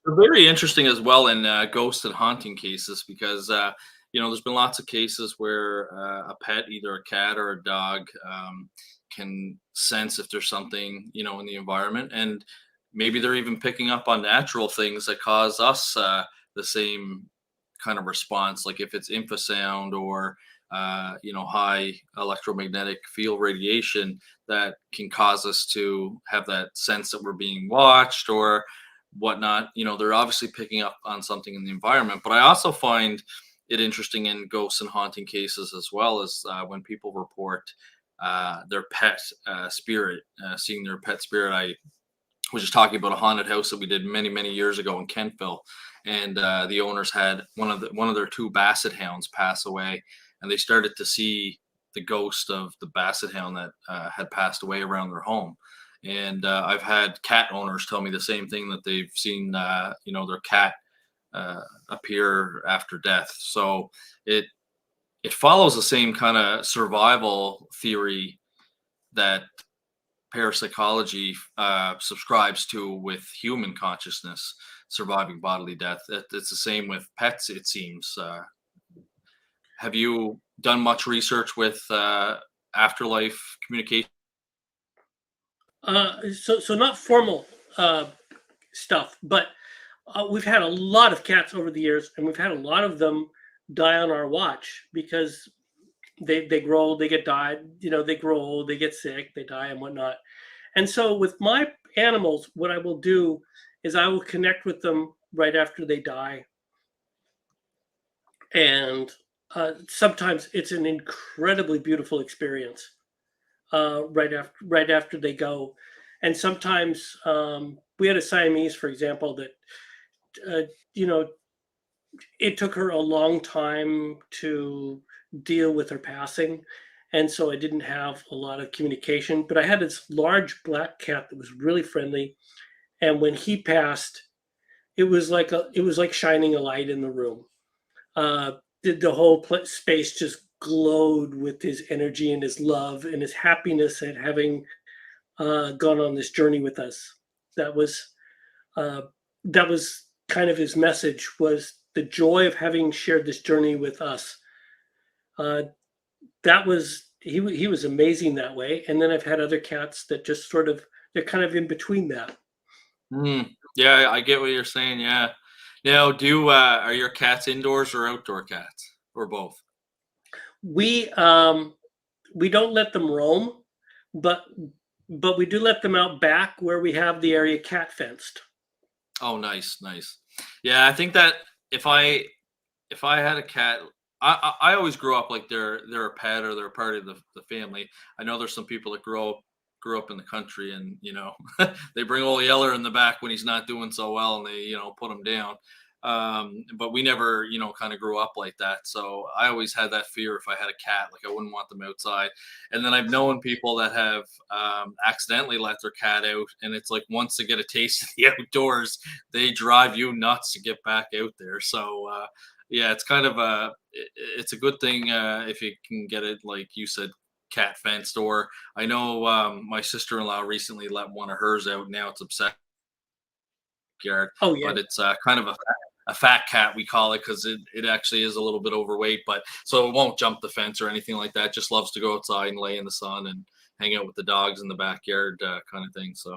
They're very interesting as well in ghost and haunting cases because there's been lots of cases where a pet, either a cat or a dog, can sense if there's something in the environment, and maybe they're even picking up on natural things that cause us the same kind of response, like if it's infrasound or high electromagnetic field radiation that can cause us to have that sense that we're being watched or whatnot. They're obviously picking up on something in the environment. But I also find it interesting in ghosts and haunting cases as well as when people report their pet spirit, seeing their pet spirit. I was just talking about a haunted house that we did many, many years ago in Kentville, and the owners had one of their two basset hounds pass away, and they started to see the ghost of the basset hound that had passed away around their home. And I've had cat owners tell me the same thing, that they've seen their cat appear after death. So it follows the same kind of survival theory that parapsychology subscribes to with human consciousness surviving bodily death. It's the same with pets, it seems. Have you done much research with afterlife communication? So not formal stuff, but we've had a lot of cats over the years, and we've had a lot of them die on our watch because they grow old, they get died, they grow old, they get sick, they die and whatnot. And so with my animals, what I will do is I will connect with them right after they die. And sometimes it's an incredibly beautiful experience right after they go. And sometimes we had a Siamese, for example, that uh, you know it took her a long time to deal with her passing, and so I didn't have a lot of communication. But I had this large black cat that was really friendly, and when he passed, it was like shining a light in the room. Uh, the whole space just glowed with his energy and his love and his happiness at having gone on this journey with us. That was uh, that was kind of his message, was the joy of having shared this journey with us. Uh, that was he was amazing that way. And then I've had other cats that just sort of, they're kind of in between that. Mm, yeah, I get what you're saying. Yeah. Now, are your cats indoors or outdoor cats, or both? we don't let them roam, but we do let them out back where we have the area cat fenced. Oh, nice, nice. Yeah, I think that if I had a cat, I always grew up like they're a pet or they're part of the family. I know there's some people that grew up in the country and they bring old Yeller in the back when he's not doing so well and they put him down. But we never kind of grew up like that. So I always had that fear if I had a cat, like I wouldn't want them outside. And then I've known people that have accidentally let their cat out, and it's like once they get a taste of the outdoors, they drive you nuts to get back out there. So yeah, it's kind of it's a good thing if you can get it, like you said, cat fenced. Or I know my sister-in-law recently let one of hers out. Now it's upset yard, Oh yeah. but it's kind of a fat cat, we call it, because it actually is a little bit overweight, but so it won't jump the fence or anything like that. Just loves to go outside and lay in the sun and hang out with the dogs in the backyard, kind of thing. So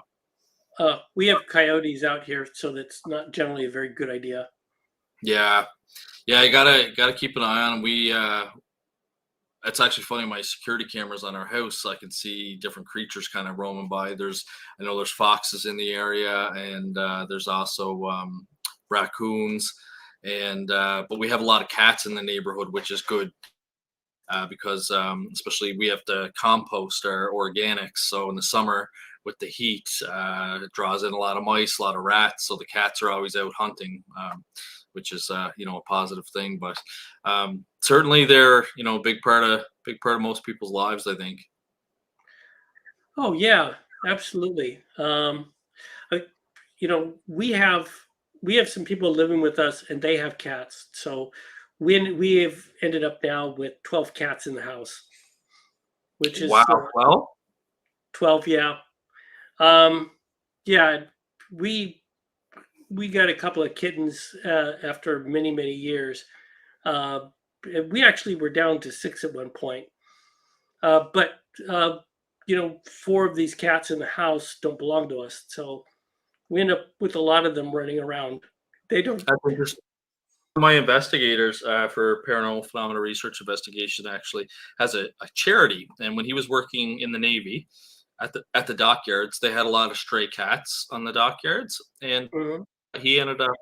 we have coyotes out here, so that's not generally a very good idea. yeah, you gotta keep an eye on them. We it's actually funny, my security cameras on our house, I can see different creatures kind of roaming by. I know there's foxes in the area, and there's also raccoons, and but we have a lot of cats in the neighborhood, which is good because especially we have to compost our organics. So in the summer with the heat, it draws in a lot of mice, a lot of rats. So the cats are always out hunting, which is a positive thing. But certainly they're a big part of most people's lives, I think. Oh yeah, absolutely. We have some people living with us, and they have cats. So we have ended up now with 12 cats in the house, which is Wow. Well, 12. Yeah. Yeah. We got a couple of kittens after many years. We actually were down to 6 at one point. But 4 of these cats in the house don't belong to us, so we end up with a lot of them running around. They don't. that's interesting. My investigators for paranormal phenomena research investigation actually has a charity, and when he was working in the Navy at the dockyards, they had a lot of stray cats on the dockyards, and Mhm. he ended up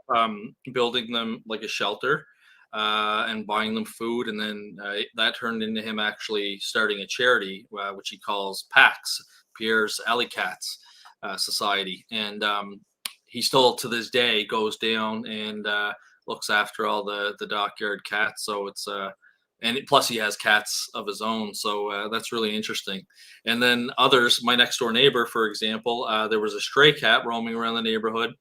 building them like a shelter and buying them food, and then that turned into him actually starting a charity which he calls PAX, Pierre's Alley Cats Society, and he still to this day goes down and looks after all the dockyard cats. So it's and plus he has cats of his own, so that's really interesting. And then others, my next door neighbor, for example, there was a stray cat roaming around the neighborhood,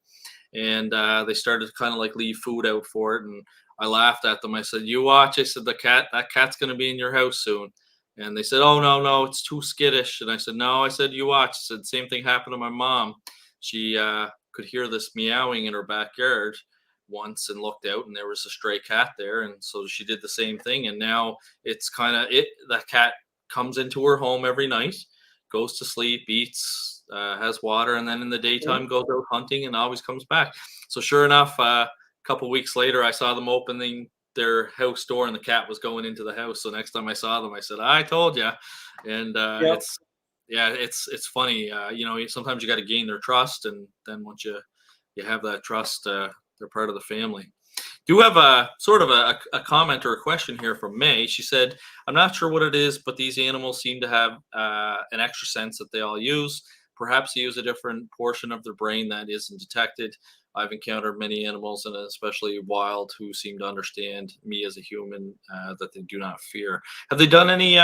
and they started to kind of like leave food out for it. And I laughed at them. I said, "You watch." I said, that cat's going to be in your house soon." And they said, "Oh, no, it's too skittish." And I said, "No," I said, "You watch." I said, "Same thing happened to my mom. She could hear this meowing in her backyard once and looked out, and there was a stray cat there. And so she did the same thing. And now it's kind of that cat comes into her home every night, goes to sleep, eats, has water, and then in the daytime goes out hunting and always comes back." So sure enough, a couple weeks later, I saw them opening their house door, and the cat was going into the house. So next time I saw them, I said, "I told you." And Yep. it's funny. Sometimes you got to gain their trust, and then once you have that trust, they're part of the family. Do have a sort of a comment or a question here from May. She said, "I'm not sure what it is, but these animals seem to have an extra sense that they all use. Perhaps they use a different portion of their brain that isn't detected. I've encountered many animals, and especially wild, who seem to understand me as a human that they do not fear." Have they done any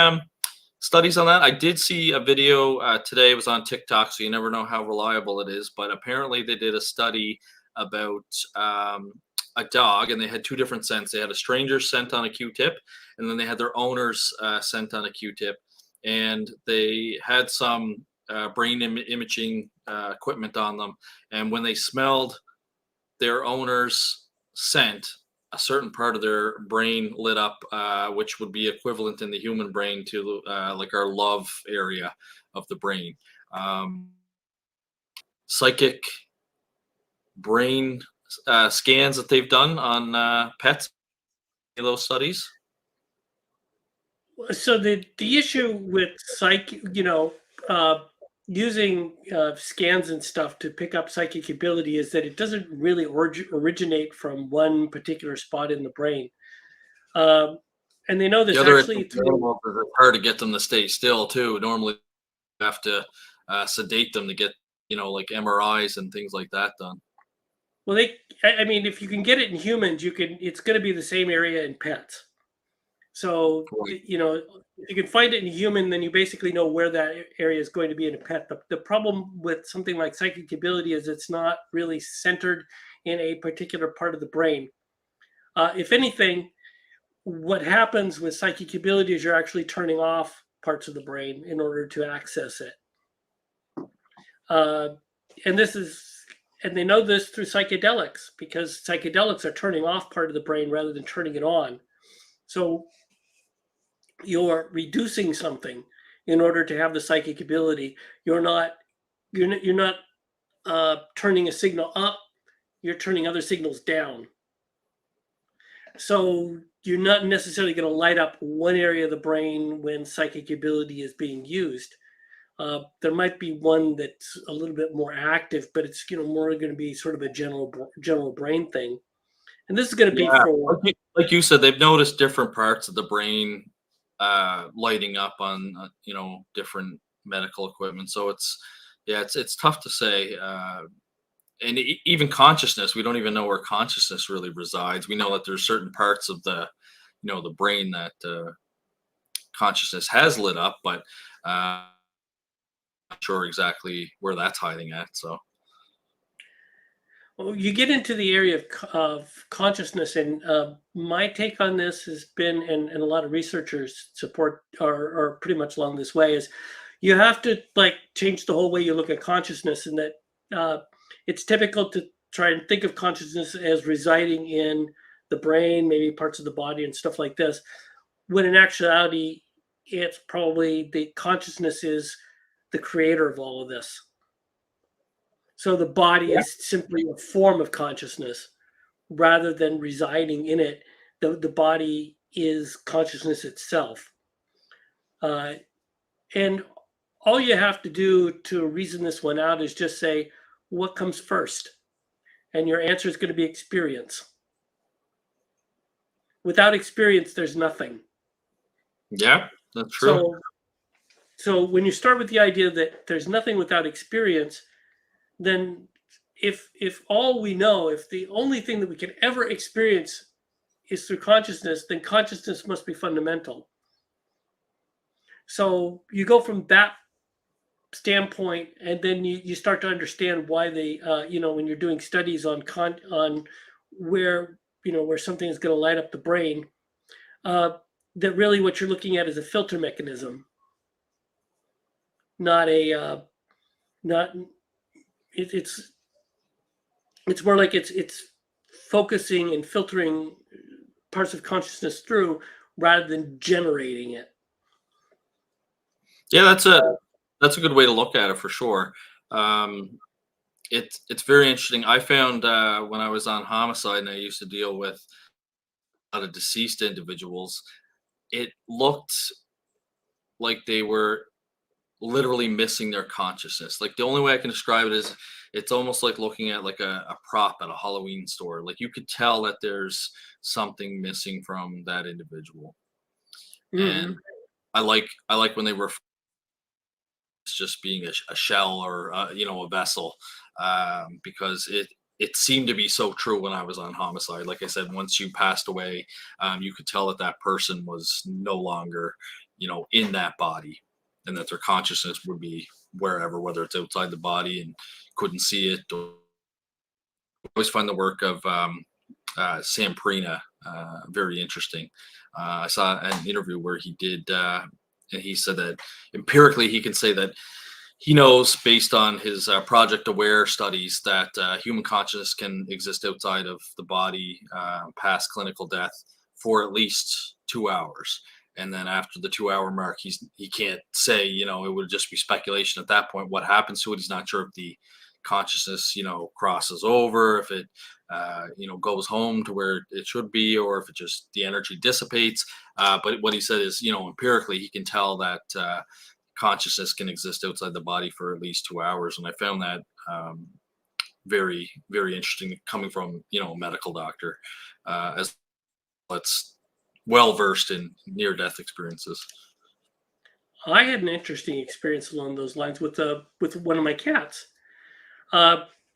studies on that? I did see a video today. It was on TikTok, so you never know how reliable it is. But apparently, they did a study about a dog, and they had 2 different scents. They had a stranger's scent on a Q-tip, and then they had their owner's scent on a Q-tip. And they had some brain imaging equipment on them. And when they smelled their owner's scent, a certain part of their brain lit up, which would be equivalent in the human brain to like our love area of the brain. Psychic brain scans that they've done on pets, those studies. So the issue with using scans and stuff to pick up psychic ability is that it doesn't really originate from one particular spot in the brain. And they know this The other actually through. animals is it's hard to get them to stay still too. Normally, you have to sedate them to get like MRIs and things like that done. Well, I mean, if you can get it in humans, it's going to be the same area in pets. So, Right. if you can find it in a human, then you basically know where that area is going to be in a pet. The problem with something like psychic ability is it's not really centered in a particular part of the brain. If anything, what happens with psychic ability is you're actually turning off parts of the brain in order to access it. And they know this through psychedelics, because psychedelics are turning off part of the brain rather than turning it on. So you're reducing something in order to have the psychic ability. You're not turning a signal up, you're turning other signals down. So you're not necessarily going to light up one area of the brain when psychic ability is being used. There might be one that's a little bit more active, but it's more going to be sort of a general brain thing. And this is going to be for, like you said, they've noticed different parts of the brain lighting up on different medical equipment. So it's tough to say. And even consciousness, we don't even know where consciousness really resides. We know that there's certain parts of the the brain that consciousness has lit up, but not sure exactly where that's hiding at. So well, you get into the area of consciousness, and my take on this has been, and a lot of researchers support are pretty much along this way, is you have to change the whole way you look at consciousness, and that it's typical to try and think of consciousness as residing in the brain, maybe parts of the body and stuff like this, when in actuality, it's probably the consciousness is the creator of all of this. So the body is simply a form of consciousness rather than residing in it. The body is consciousness itself. And all you have to do to reason this one out is just say, what comes first? And your answer is going to be experience. Without experience, there's nothing. yeah, that's true. So when you start with the idea that there's nothing without experience, then if all we know, if the only thing that we can ever experience is through consciousness, then consciousness must be fundamental. So you go from that standpoint, and then you start to understand why they, when you're doing studies on where where something is going to light up the brain, that really what you're looking at is a filter mechanism, not a it's more like it's focusing and filtering parts of consciousness through rather than generating it. Yeah, that's a good way to look at it for sure. It's very interesting. I found when I was on homicide and I used to deal with a lot of deceased individuals, it looked like they were literally missing their consciousness. Like the only way I can describe it is it's almost like looking at like a prop at a Halloween store. Like you could tell that there's something missing from that individual. Mm-hmm. And I like when they were just being a shell or a vessel, because it seemed to be so true when I was on homicide. Like I said, once you passed away, you could tell that person was no longer in that body, and that their consciousness would be wherever, whether it's outside the body and couldn't see it. I always find the work of Sam Prina very interesting. I saw an interview where he did, and he said that empirically he can say that he knows, based on his Project Aware studies, that human consciousness can exist outside of the body past clinical death for at least 2 hours. And then after the 2 hour mark, he can't say, it would just be speculation at that point what happens to it. He's not sure if the consciousness, crosses over, if it, goes home to where it should be, or if it just the energy dissipates. But what he said is, empirically, he can tell that consciousness can exist outside the body for at least 2 hours, and I found that very, very interesting coming from a medical doctor, as that's well versed in near-death experiences. I had an interesting experience along those lines with one of my cats.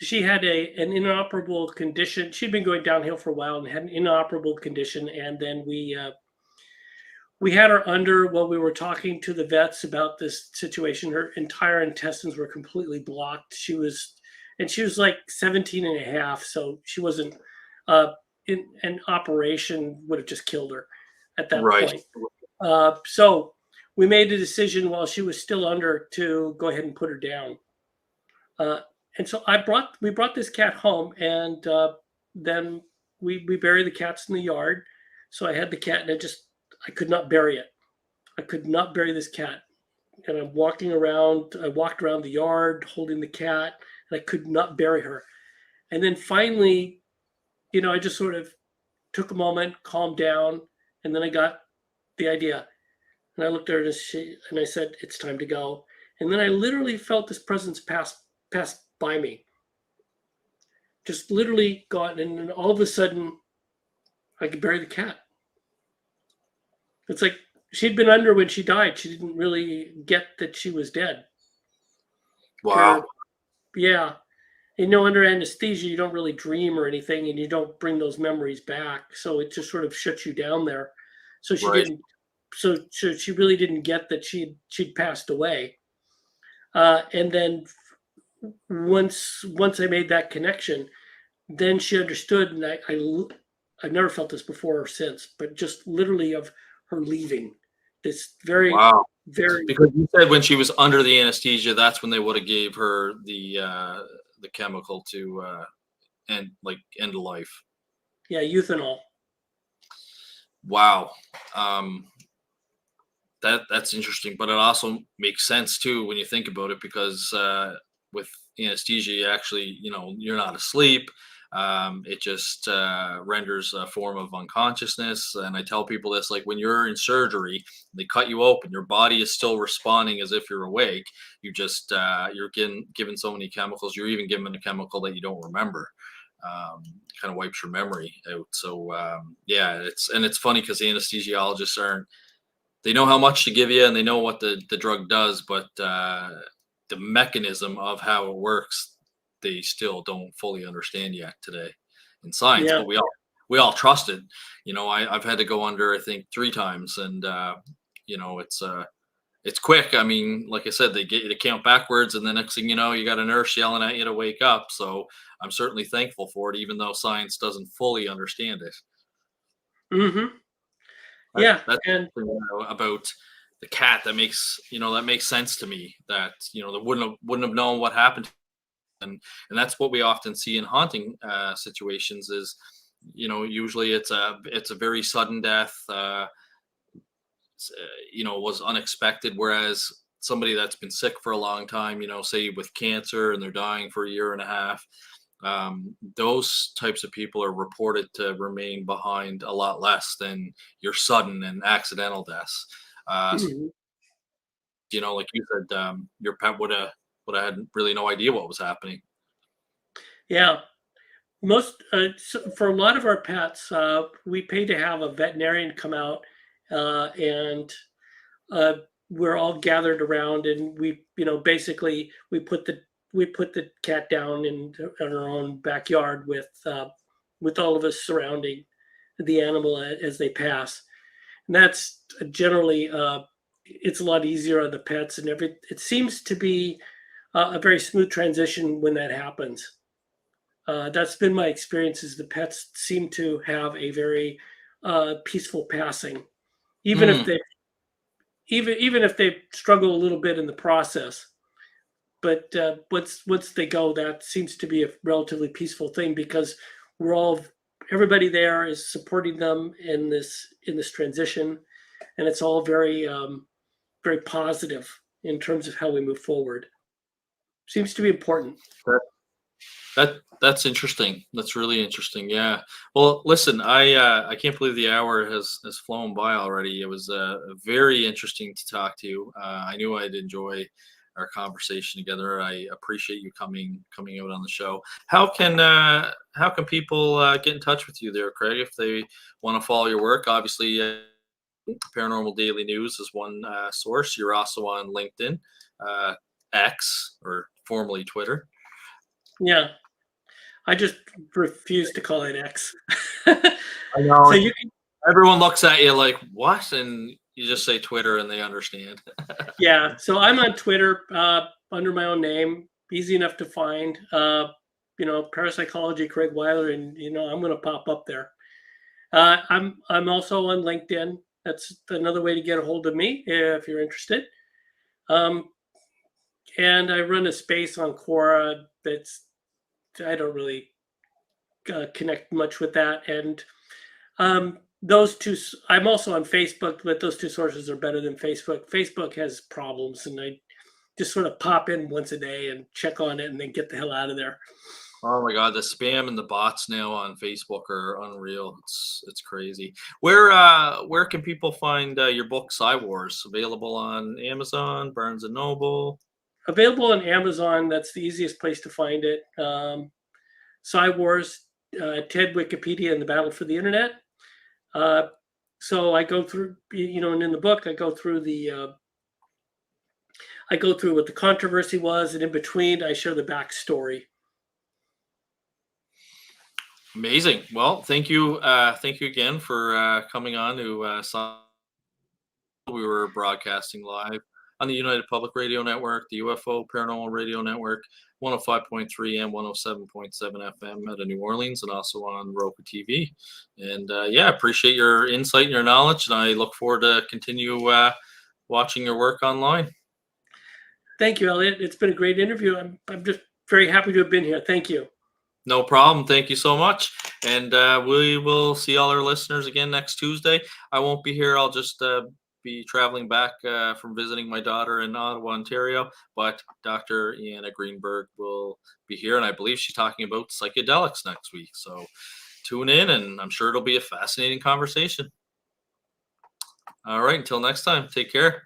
She had an inoperable condition. She'd been going downhill for a while and had an inoperable condition, and then we had her under while we were talking to the vets about this situation. Her entire intestines were completely blocked. She was like 17 and a half, so she wasn't in an operation would have just killed her at that point. So we made a decision while she was still under to go ahead and put her down. And so we brought this cat home, and then we buried the cats in the yard. So I had the cat, and I could not bury it. I could not bury this cat. And I'm walking around. I walked around the yard holding the cat, and I could not bury her. And then finally, I just sort of took a moment, calmed down, and then I got the idea. And I looked at her and I said, "It's time to go." And then I literally felt this presence pass by me. Just literally gone, and then all of a sudden, I could bury the cat. It's like she'd been under when she died. She didn't really get that she was dead. Wow. Yeah. Under anesthesia, you don't really dream or anything, and you don't bring those memories back. So it just sort of shuts you down there. So she didn't. So she really didn't get that she'd passed away. And then once I made that connection, then she understood, and I've never felt this before or since, but just literally of her leaving. This very because you said when she was under the anesthesia, that's when they would have gave her the chemical to end life. Yeah, euthanol. Wow. That's interesting, but it also makes sense too when you think about it, because with anesthesia, you actually, you're not asleep. It just renders a form of unconsciousness. And I tell people this, like when you're in surgery, they cut you open, your body is still responding as if you're awake. You just, you're given so many chemicals. You're even given a chemical that you don't remember. Kind of wipes your memory out. So it's funny because the anesthesiologists they know how much to give you and they know what the drug does, but the mechanism of how it works, they still don't fully understand yet today in science. But we all trust it. I've had to go under, I think, 3 times, and it's quick. I mean, like I said, they get you to count backwards, and the next thing you know, you got a nurse yelling at you to wake up. So I'm certainly thankful for it, even though science doesn't fully understand it. Mm-hmm. That's about the cat that makes sense to me, that they wouldn't have known what happened. And that's what we often see in haunting situations is, usually it's a very sudden death, was unexpected. Whereas somebody that's been sick for a long time, say with cancer, and they're dying for 1.5 years, those types of people are reported to remain behind a lot less than your sudden and accidental deaths. Like you said, your pet would have had really no idea what was happening. Yeah. For a lot of our pets, we pay to have a veterinarian come out, and we're all gathered around, and we basically we put the cat down in our own backyard with all of us surrounding the animal as they pass. And that's generally it's a lot easier on the pets, and it seems to be a very smooth transition when that happens. That's been my experience. Is the pets seem to have a very peaceful passing, even if they struggle a little bit in the process. But once they go, that seems to be a relatively peaceful thing, because everybody there is supporting them in this transition, and it's all very very positive in terms of how we move forward. Seems to be important. That's interesting. That's really interesting. Yeah. Well, listen, I can't believe the hour has flown by already. It was very interesting to talk to you. I knew I'd enjoy our conversation together. I appreciate you coming out on the show. How can people get in touch with you there, Craig, if they want to follow your work? Obviously, Paranormal Daily News is one source. You're also on LinkedIn, X, or formerly Twitter. Yeah, I just refuse to call it X. I know. So you can, Everyone looks at you like, what? And you just say Twitter and they understand. yeah. So I'm on Twitter under my own name, easy enough to find. Parapsychology, Craig Weiler, and I'm going to pop up there. I'm also on LinkedIn. That's another way to get a hold of me if you're interested. And I run a space on Quora I don't really connect much with that. And those two, I'm also on Facebook, but those two sources are better than Facebook. Facebook has problems, and I just sort of pop in once a day and check on it and then get the hell out of there. Oh my God, the spam and the bots now on Facebook are unreal. It's crazy. Where can people find your book Psi Wars? Available on Amazon, Barnes and Noble? Available on Amazon. That's the easiest place to find it. Psi Wars, TED, Wikipedia, and the Battle for the Internet. So I go through, and in the book I go through what the controversy was, and in between I share the backstory. Amazing. Well, thank you again for coming on to we were broadcasting live on the United Public Radio Network, the UFO Paranormal Radio Network, 105.3 and 107.7 FM out of New Orleans, and also on Roku TV. And appreciate your insight and your knowledge, and I look forward to continue watching your work online. Thank you, Elliot. It's been a great interview. I'm just very happy to have been here. Thank you. No problem. Thank you so much. And we will see all our listeners again next Tuesday. I won't be here. I'll just be traveling back from visiting my daughter in Ottawa, Ontario. But Dr. Iana Greenberg will be here, and I believe she's talking about psychedelics next week. So tune in, and I'm sure it'll be a fascinating conversation. All right. Until next time, take care.